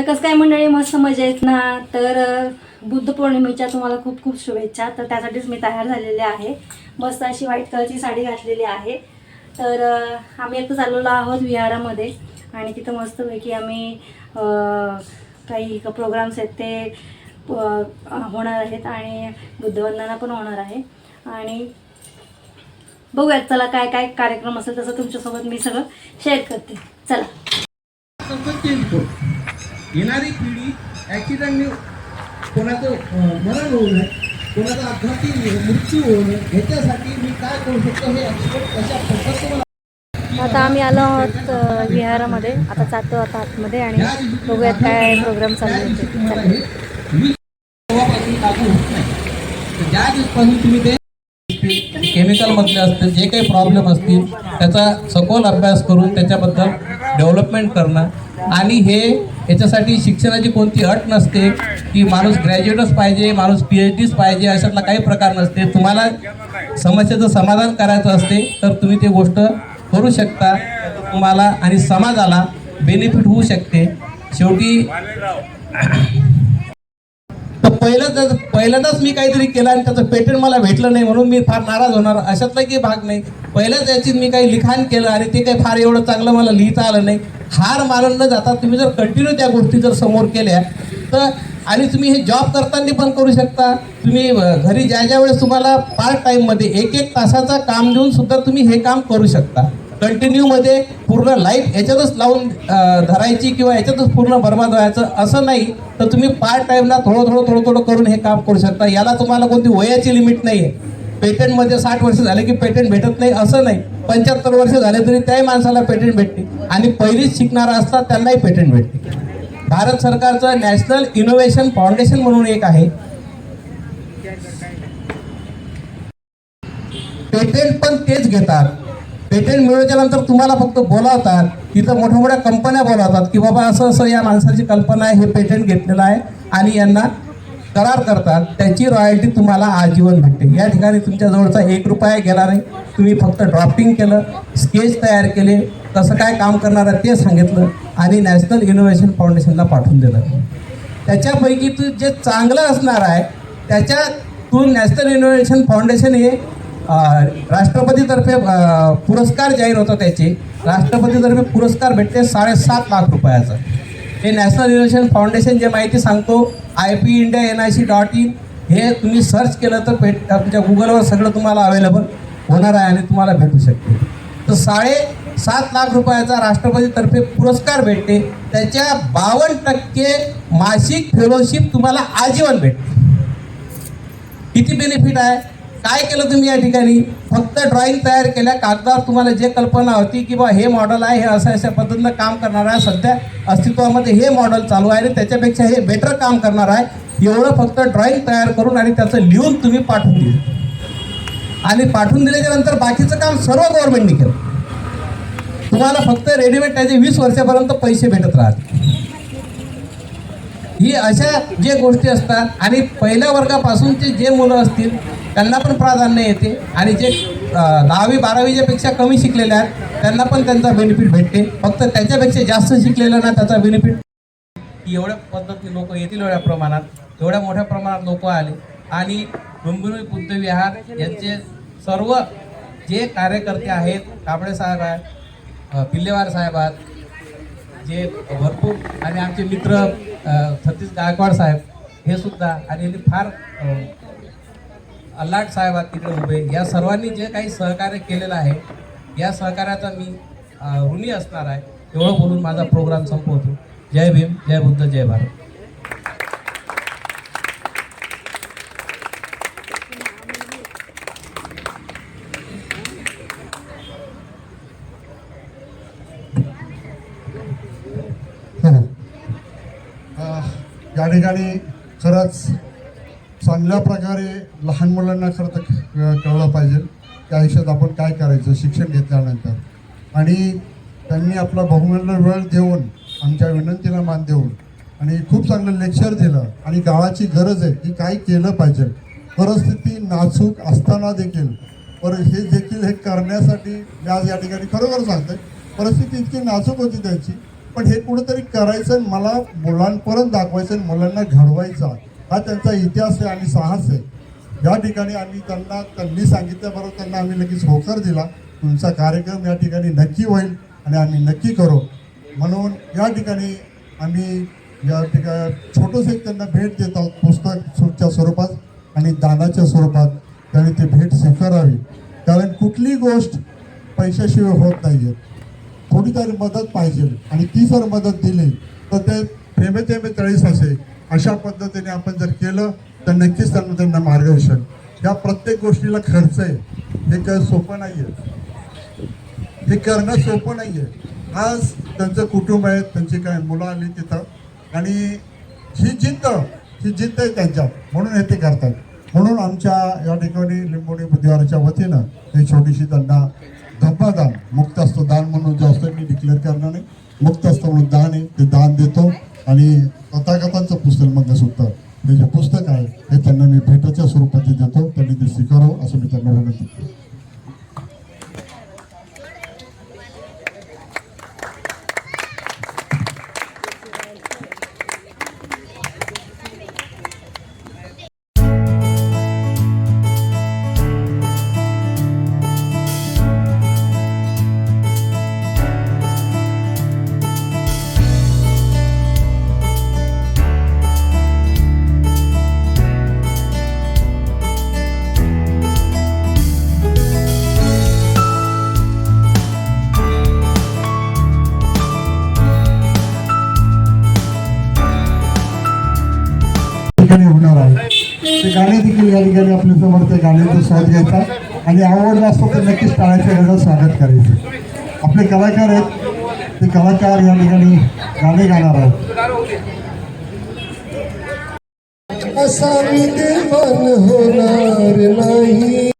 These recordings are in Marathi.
कसं काय मंडळी, मस्त मजा येत ना. तर बुद्ध पौर्णिमेच्या तुम्हाला खूप खूप शुभेच्छा. तर त्यासाठीच मी तयार झालेले आहे. मस्त अशी व्हाईट कलरची साडी घातलेली आहे. तर आम्ही आता चाललेलो आहोत विहारामध्ये आणि तिथं मस्तपैकी आम्ही काही प्रोग्राम्स आहेत ते होणार आहेत आणि बुद्धवंदना पण होणार आहे. आणि बघूयात चला काय काय कार्यक्रम असेल तसं तुमच्यासोबत मी सगळं शेअर करते. चला. येणारी पिढी ॲक्सिडेंटने कोणाचं मरण होऊ नये, कोणाचा अपघाती मृत्यू होऊ नये ह्याच्यासाठी मी काय करू शकतो हे एक्सपर्ट कशा पद्धतीने. आता आम्ही आलो आहोत विहारामध्ये. आता जातो आता आतमध्ये आणि बघूयात काय प्रोग्राम चालू होते. ज्या दिवसापासून तुम्ही ते केमिकलमधले असतील जे काही प्रॉब्लेम असतील त्याचा सखोल अभ्यास करून त्याच्याबद्दल डेव्हलपमेंट करणं. आणि हे याच्यासाठी शिक्षणाची कोणती अट नसते की माणूस ग्रॅज्युएटच पाहिजे, माणूस PhDच पाहिजे, अशातला काही प्रकार नसते. तुम्हाला समस्येचं समाधान करायचं असते तर तुम्ही ते गोष्ट करू शकता. तुम्हाला आणि समाजाला बेनिफिट होऊ शकते. शेवटी तर पहिल्यांदाच मी काहीतरी केलं आणि त्याचं पेटंट मला भेटलं नाही म्हणून मी फार नाराज होणार अशातला काही भाग नाही. पहिल्याच याची मी काही लिखाण केलं आणि ते काही फार एवढं चांगलं मला लिहिता आलं नाही. हार मानून न जाता तुम्ही जर कंटिन्यू त्या गोष्टी जर समोर केल्या तर आणि तुम्ही हे जॉब करताना पण करू शकता. तुम्ही घरी ज्या वेळेस तुम्हाला पार्ट टाईममध्ये 1-1 तासाचा काम देऊन सुद्धा तुम्ही हे काम करू शकता. कंटिन्यूमध्ये पूर्ण लाईफ याच्यातच लावून धरायची किंवा याच्यातच पूर्ण बर्बाद व्हायचं असं नाही. तर तुम्ही पार्ट टाईमला थोडं करून हे काम करू शकता. याला तुम्हाला कोणती वयाची लिमिट नाही आहे. पेटंटमध्ये 60 वर्ष झाले की पेटंट भेटत नाही असं नाही. 75 वर्ष झाले तरी त्याही माणसाला पेटंट भेटते आणि पहिलीच शिकणारा असतात त्यांनाही पेटंट भेटते. भारत सरकारचं नॅशनल इनोव्हेशन फाउंडेशन म्हणून एक आहे. पेटंट पण तेच घेतात. पेटंट मिळवल्याच्या नंतर तुम्हाला फक्त बोलावतात. तिथं मोठ्या कंपन्या बोलावतात की बाबा असं या माणसाची कल्पना आहे, हे पेटंट घेतलेलं आहे आणि यांना करार करतात. त्याची रॉयल्टी तुम्हाला आजीवन भेटते. या ठिकाणी तुमच्याजवळचा 1 रुपया गेला नाही. तुम्ही फक्त ड्राफ्टिंग केलं, स्केच तयार केले, कसं काय काम करणार आहे ते सांगितलं आणि नॅशनल इनोव्हेशन फाउंडेशनला पाठवून दिलं. त्याच्यापैकी तू जे चांगलं असणार आहे त्याच्यातून नॅशनल इनोव्हेशन फाउंडेशन हे राष्ट्रपतीतर्फे पुरस्कार जाहीर होता. त्याचे राष्ट्रपतीतर्फे पुरस्कार भेटते 7.5 लाख रुपयाचा. हे नॅशनल इनोव्हेशन फाउंडेशन जे माहिती सांगतो IPIndia.nic.in हे तुम्ही सर्च केलं तर तुमच्या गुगलवर सगळं तुम्हाला अवेलेबल होणार आहे आणि तुम्हाला भेटू शकते. तर 7.5 लाख रुपयाचा राष्ट्रपतीतर्फे पुरस्कार भेटते. त्याच्या 52% मासिक फेलोशिप तुम्हाला आजीवन भेटते. किती बेनिफिट आहे. काय केलं तुम्ही या ठिकाणी फक्त ड्रॉइंग तयार केल्या, कागदावर तुम्हाला जे कल्पना होती की बा हे मॉडेल आहे, हे अशा पद्धतीनं काम करणार आहे, सध्या अस्तित्वामध्ये हे मॉडेल चालू आहे आणि त्याच्यापेक्षा हे बेटर काम करणार आहे, एवढं फक्त ड्रॉइंग तयार करून आणि त्याचं लिहून तुम्ही पाठवून दिलं. आणि पाठवून दिल्याच्या नंतर बाकीचं काम सर्व गव्हर्नमेंटने केलं. तुम्हाला फक्त रेडीमेड त्याचे 20 वर्षापर्यंत पैसे भेटत राहतात. ही अशा जे गोष्टी असतात आणि पहिल्या वर्गापासूनचे जे मुलं असतील त्यांना पण प्राधान्य येते आणि जे 10वी-12वीच्या पेक्षा कमी शिकलेले आहेत त्यांना पण त्यांचा बेनिफिट भेटते. फक्त त्याच्यापेक्षा जास्त शिकलेलं ना त्याचा बेनिफिट. एवढ्या पद्धतीने लोक येतील, एवढ्या प्रमाणात एवढ्या मोठ्या प्रमाणात लोक आले आणि डोंबिवली बुद्ध विहार यांचे सर्व जे कार्यकर्ते आहेत, कांबळे साहेब आहेत, पिल्लेवार साहेब आहेत, जे भरपूर आणि आमचे मित्र सतीश गायकवाड साहेब हे सुद्धा आणि फार अल्लाट साहेब आहेत तिकडे उभे, या सर्वांनी जे काही सहकार्य केलेलं आहे या सहकार्याचा मी ऋणी असणार आहे. एवढं बोलून माझा प्रोग्राम संपवतो. जय भीम, जय बुद्ध, जय भारत. या ठिकाणी खरंच चांगल्या प्रकारे लहान मुलांना खरं तर कळलं पाहिजे त्या आयुष्यात आपण काय करायचं शिक्षण घेतल्यानंतर. आणि त्यांनी आपला बहुमूल्य वेळ देऊन आमच्या विनंतीला मान देऊन आणि खूप चांगलं लेक्चर दिलं. आणि गावाची गरज आहे की काय केलं पाहिजे. परिस्थिती नाजूक असताना देखील हे देखील हे करण्यासाठी मी आज या ठिकाणी खरोखर सांगतोय परिस्थिती इतकी नाजूक होती त्याची पण हे कुठंतरी करायचं आणि मला मुलांपर्यंत दाखवायचं आणि मुलांना घडवायचा हा त्यांचा इतिहास आहे आणि साहस आहे. या ठिकाणी आम्ही त्यांनी सांगितल्याबरोबर त्यांना आम्ही लगेच होकार दिला, तुमचा कार्यक्रम या ठिकाणी नक्की होईल आणि आम्ही नक्की करू. म्हणून या ठिकाणी आम्ही या ठिकाणी छोटंसं एक त्यांना भेट देत आहोत पुस्तकच्या स्वरूपात आणि दानाच्या स्वरूपात. त्यांनी ती भेट स्वीकारावी, कारण कुठली गोष्ट पैशाशिवाय होत नाही आहे. थोडी तरी मदत पाहिजे आणि ती जर मदत दिली तर ते थेंबे थेंबे तळीस असे. अशा पद्धतीने आपण जर केलं तर नक्कीच त्यांना मार्गदर्शन. या प्रत्येक गोष्टीला खर्च आहे, हे काय सोपं नाही आहे, हे करणं सोपं नाही आहे. आज त्यांचं कुटुंब आहे, त्यांची काय मुलं आली तिथं आणि ही जिद्द आहे त्यांच्यात, म्हणून हे ते करतात. म्हणून आमच्या या ठिकाणी लिंबोणी बुद्धिवाराच्या वतीनं हे छोटीशी त्यांना धब्बादान, मुक्त असतो दान म्हणून जे असतं मी डिक्लेअर करणार नाही, मुक्त असतं म्हणून दान आहे ते दान देतो. आणि कथाकथांचं पुस्तक मधलं सुद्धा हे जे पुस्तक आहे हे त्यांना मी भेटाच्या स्वरूपात देतो, त्यांनी ते स्वीकारावं असं मी त्यांना विनंती करतो. होणार आहे ते गाणे देखील या ठिकाणी आपल्या समोर त्या गाण्याचा स्वाद घ्यायचा आणि आवडला असतो तर नक्कीच टाळ्याच्या गजरात स्वागत करायचं. आपले कलाकार आहेत, ते कलाकार या ठिकाणी गाणे गाणार आहेत. असा विद्यमान होणार नाही,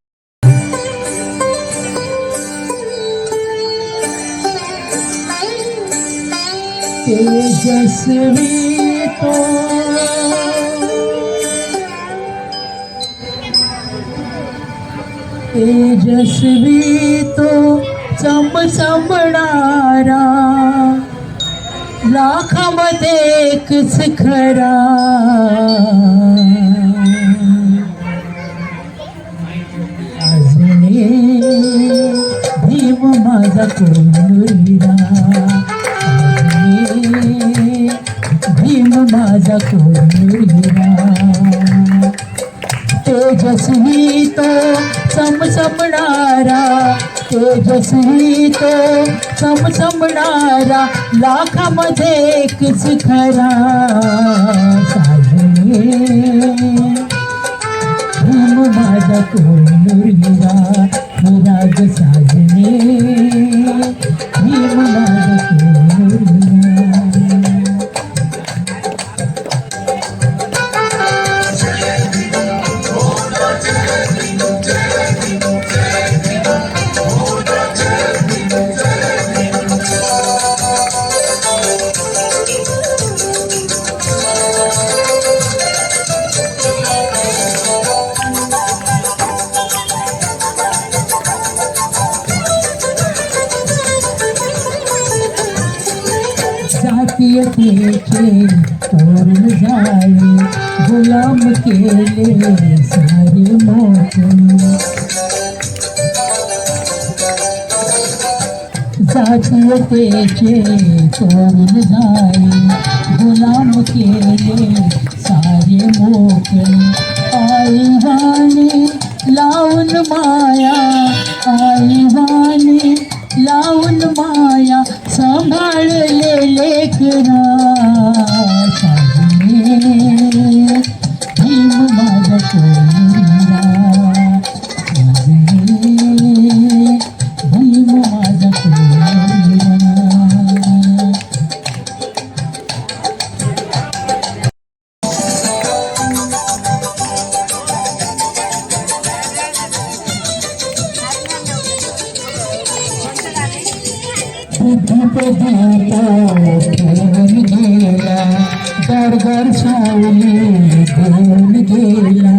तेजस्वी तो तेजस्वी तो चमचमणारा, लाखामध्ये एकच खरा. अजूने भीम माझा कोणीरा, अजूने भीम माझा कोणीरा. तेजस्वी तो चमचमणारा, तेजस्वी तो चमचमणारा, लाखामध्ये एकच खरा. साजने भीम माझा कोणीरा, विराग साजने भीम माझा कोणीरा. जातीयतेचे तोरण झाले, गुलाम केले सारे मोठे. जातीयतेचे तोरण झाले, गुलाम केले सारे मोठे. आईवाने लावून माया, आईवाने लावून माया, सांभाळले लेकरा. साजने भीम माझा कोणीरा, साजने भीम माझा कोणीरा. ठेवून गेला, गडगड सावली ठेवून गेला.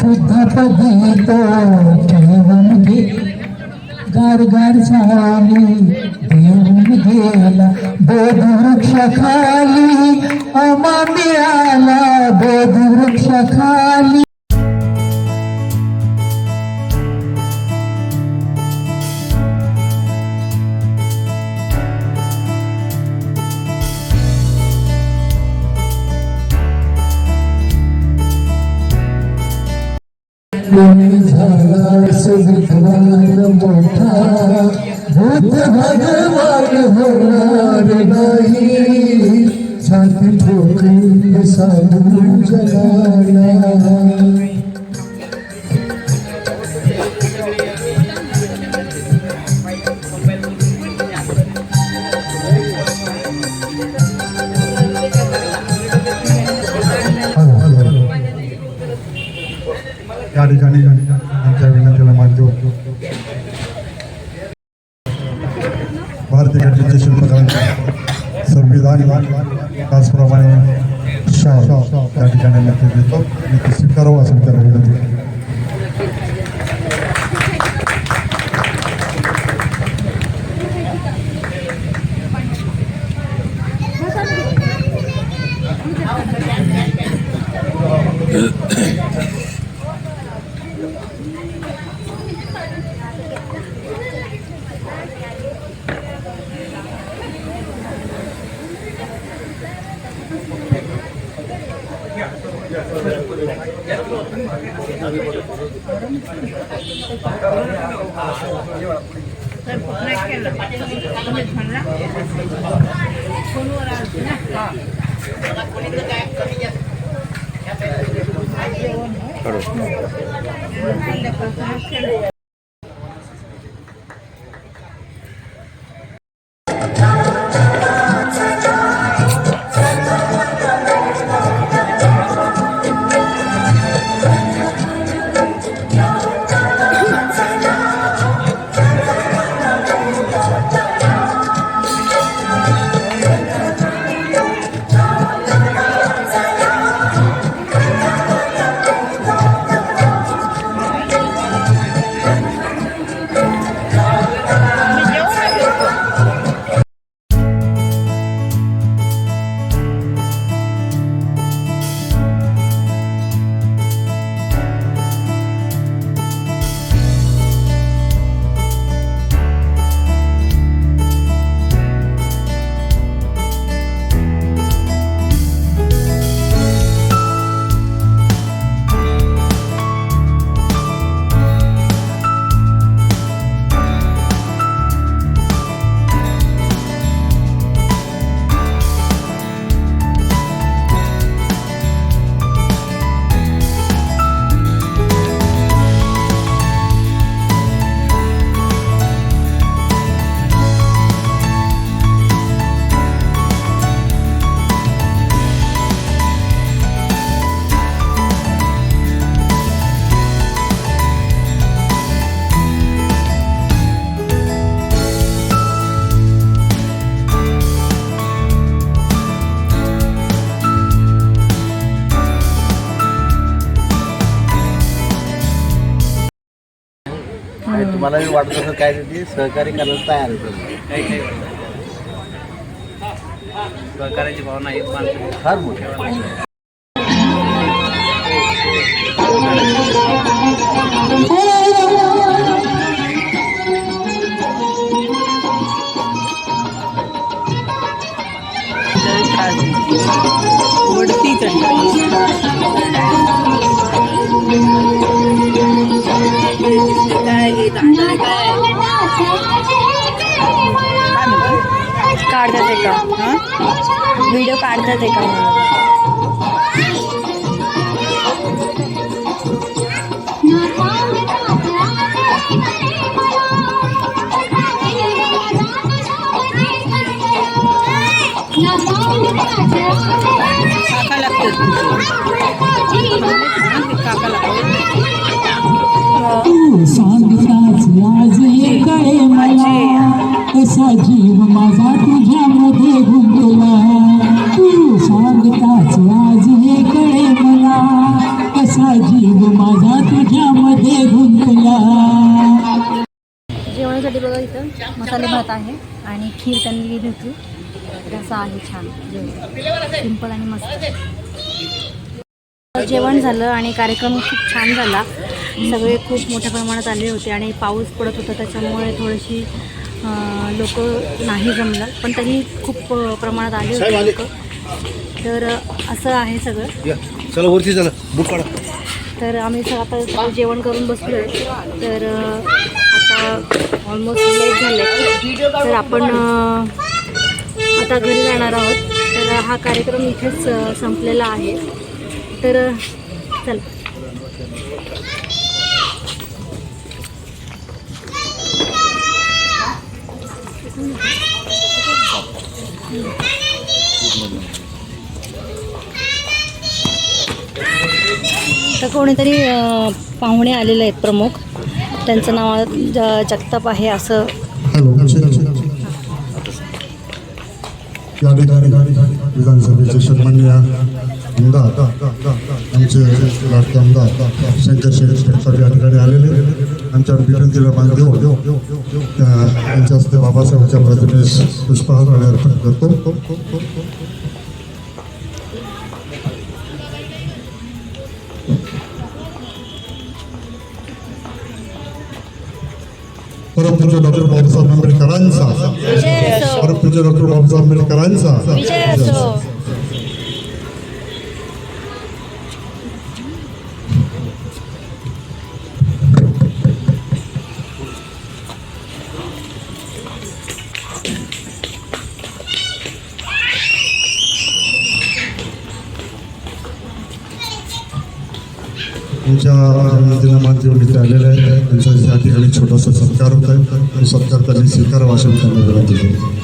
बुद्ध पदी तो ठेवून गेला, गार गार झाली देऊन गेला बोध वृक्षाखाली आम्हा मिळाला बोध वृक्षाखाली. झाला सुविद्वान मोठा भूत भगवान होणार नाही छाती ठोकून सांगून जगाला. या ठिकाणी आमच्या विनंतीला मानतो. भारतीय घटनेचे शिल्पकारांचे संविधान त्याचप्रमाणे शाह या ठिकाणी नेते देतो आणि ते स्वीकारावं असं त्याला विनंती करतो. तुम्हाला वाटत असं काय ते सहकार्य करायला तयार आहे. सहकार्याची भावना एक माणसं फार मोठी काढतात आहे का व्हिडिओ काढतात आहे का काका लागतात काका लागतात सांगताच लाज हे कळे मला कसा जीव माझा तुझ्यामध्ये गुंतला तू सांगताच लाज हे कळे मला कसा जीव माझा तुझ्यामध्ये गुंतला. जेवण मसाले भात आहे आणि खीर त्यांनी दिली होती. असं आहे छान जेवण, सिंपल आणि मस्त. जेवण झालं आणि कार्यक्रम खूप छान झाला. सगळे खूप मोठ्या प्रमाणात आले होते आणि पाऊस पडत होता त्याच्यामुळे थोडीशी लोक नाही जमलं, पण तरी खूप प्रमाणात आले होते लोक. तर असं आहे सगळं. चला वरती चला, बुक काढा. तर आम्ही आता जेवण करून बसलो आहे. तर आता ऑलमोस्ट लेट झालं आहे, तर आपण आता घरी जाणार आहोत. तर हा कार्यक्रम इथेच संपलेला आहे. तर चल. तर कोणीतरी पाहुणे आलेले आहेत प्रमुख, त्यांचं नाव जगताप आहे असं. हॅलो, या ठिकाणी विधानसभेचे सन्माननीय आमदार आमचे लाडके आमदार शंकर शेठ जगताप या ठिकाणी आलेले. आमच्या विनंतीला मान देऊ त्यांच्या हस्ते बाबासाहेबांच्या प्रतिमेस पुष्पहार अर्पण करतो. परमपूज्य डॉक्टर बाबासाहेब आंबेडकरांचा, परमपूज्य डॉक्टर बाबासाहेब आंबेडकरांचा विजय असो. तुमच्या जन्मदिना माध्यमातून इथे आलेले आहेत. त्यांचा या ठिकाणी छोटासा सत्कार होत आहे. सत्कार त्यांनी स्वीकारावा अशी मी त्यांना विनंती करतो.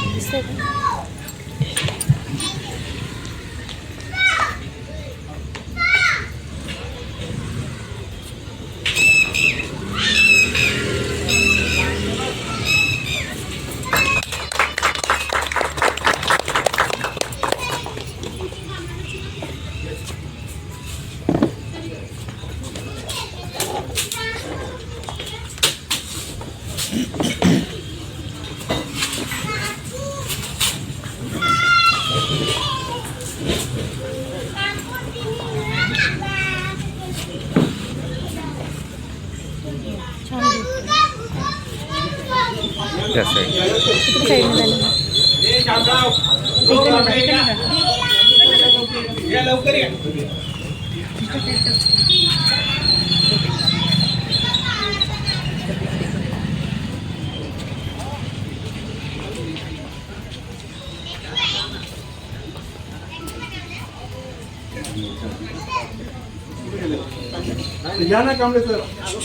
या ना कांबळे सर,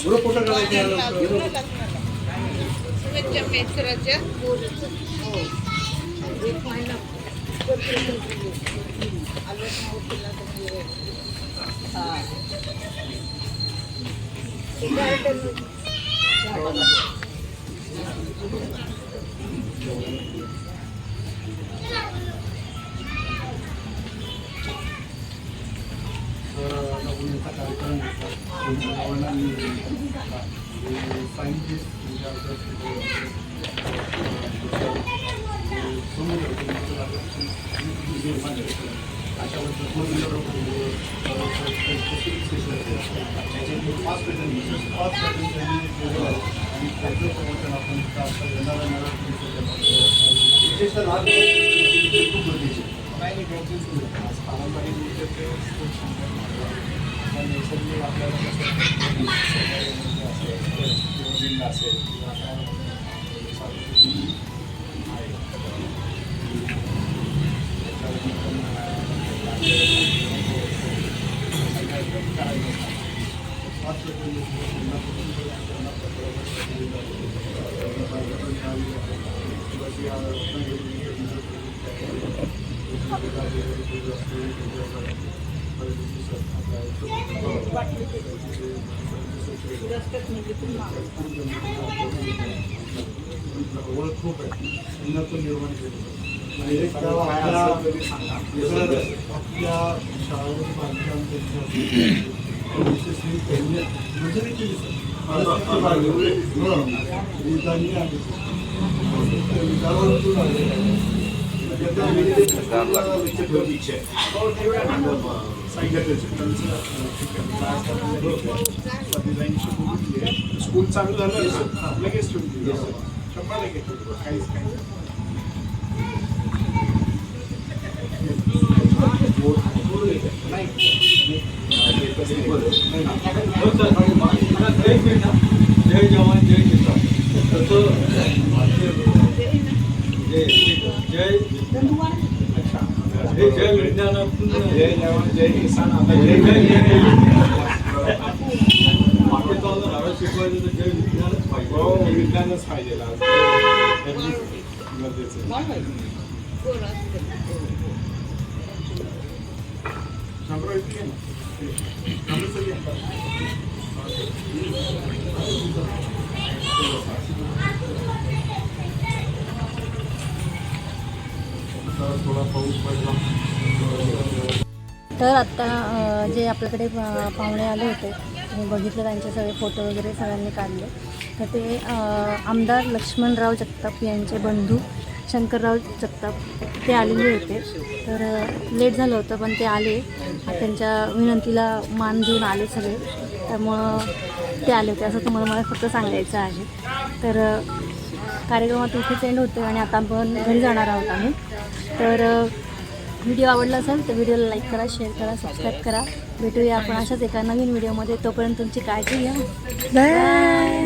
ग्रुप फोटो काढायचे. ओळख खूप आहे, उन्नत निर्माण केलं आणि एक आपल्या शाळेत बांधकाम विशेष मंजुरी केली सर. स्कूल चालू झालं लगेच काहीच जय जवान जय किसान जय विज्ञान जय जवान जय किसान आता शिकवायचं तर जय विज्ञानच पाहिजे. हो विज्ञानच पाहिजे थोडा पाऊस पडला. तर आत्ता जे आपल्याकडे पाहुणे आले होते तुम्ही बघितलं, त्यांचे सगळे फोटो वगैरे सगळ्यांनी काढले. तर ते आमदार लक्ष्मणराव जगताप यांचे बंधू शंकरराव जगताप ते आलेले होते. तर लेट झालं होतं पण ते आले, त्यांच्या विनंतीला मान देऊन आले सगळे, त्यामुळं ते आले होते असं तुम्हाला मला फक्त सांगायचं आहे. तर कार्यक्रमात इथेच एंड होते आणि आता आपण घरी जाणार आहोत आम्ही. तर व्हिडिओ आवडला असेल तर व्हिडिओला लाईक करा, शेअर करा, सबस्क्राईब करा. भेटूया आपण अशाच एका नवीन व्हिडिओमध्ये. तोपर्यंत तुमची काळजी घ्या. बाय.